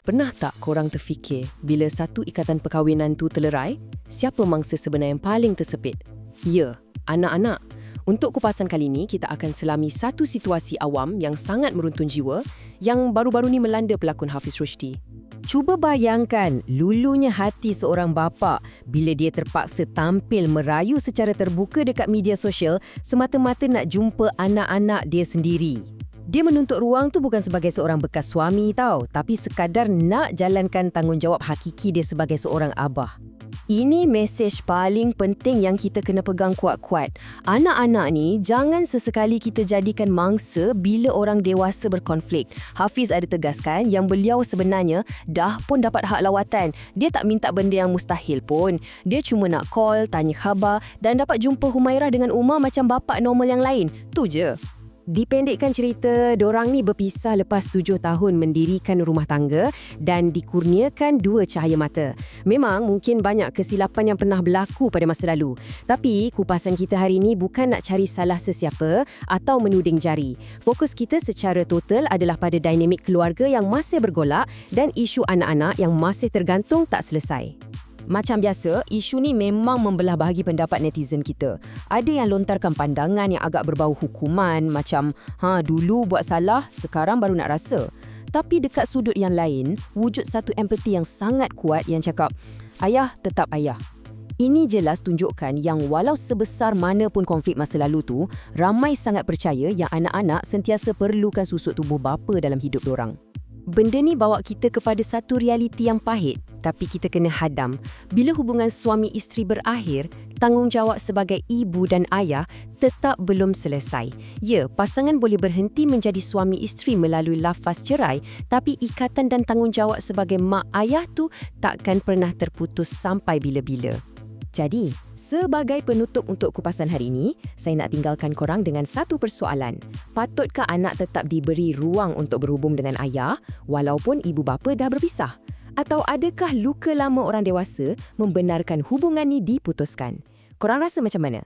Pernah tak korang terfikir bila satu ikatan perkahwinan tu terlerai, siapa mangsa sebenar yang paling tersepit? Ya, anak-anak. Untuk kupasan kali ini, kita akan selami satu situasi awam yang sangat meruntun jiwa yang baru-baru ni melanda pelakon Hafiz Rushdi. Cuba bayangkan lulunya hati seorang bapa bila dia terpaksa tampil merayu secara terbuka dekat media sosial semata-mata nak jumpa anak-anak dia sendiri. Dia menuntut ruang tu bukan sebagai seorang bekas suami tau, tapi sekadar nak jalankan tanggungjawab hakiki dia sebagai seorang abah. Ini mesej paling penting yang kita kena pegang kuat-kuat. Anak-anak ni jangan sesekali kita jadikan mangsa bila orang dewasa berkonflik. Hafiz ada tegaskan yang beliau sebenarnya dah pun dapat hak lawatan. Dia tak minta benda yang mustahil pun. Dia cuma nak call, tanya khabar dan dapat jumpa Humairah dengan Umar macam bapa normal yang lain. Tu je. Dipendekkan cerita, dorang ni berpisah lepas 7 tahun mendirikan rumah tangga dan dikurniakan 2 cahaya mata. Memang mungkin banyak kesilapan yang pernah berlaku pada masa lalu. Tapi kupasan kita hari ini bukan nak cari salah sesiapa atau menuding jari. Fokus kita secara total adalah pada dinamik keluarga yang masih bergolak dan isu anak-anak yang masih tergantung tak selesai. Macam biasa, isu ni memang membelah bahagi pendapat netizen kita. Ada yang lontarkan pandangan yang agak berbau hukuman macam, dulu buat salah, sekarang baru nak rasa. Tapi dekat sudut yang lain, wujud satu empati yang sangat kuat yang cakap, ayah tetap ayah. Ini jelas tunjukkan yang walau sebesar mana pun konflik masa lalu tu, ramai sangat percaya yang anak-anak sentiasa perlukan susuk tubuh bapa dalam hidup dorang. Benda ni bawa kita kepada satu realiti yang pahit, tapi kita kena hadam. Bila hubungan suami isteri berakhir, tanggungjawab sebagai ibu dan ayah tetap belum selesai. Ya, pasangan boleh berhenti menjadi suami isteri melalui lafaz cerai, tapi ikatan dan tanggungjawab sebagai mak ayah tu takkan pernah terputus sampai bila-bila. Jadi, sebagai penutup untuk kupasan hari ini, saya nak tinggalkan korang dengan satu persoalan. Patutkah anak tetap diberi ruang untuk berhubung dengan ayah walaupun ibu bapa dah berpisah? Atau adakah luka lama orang dewasa membenarkan hubungan ni diputuskan? Korang rasa macam mana?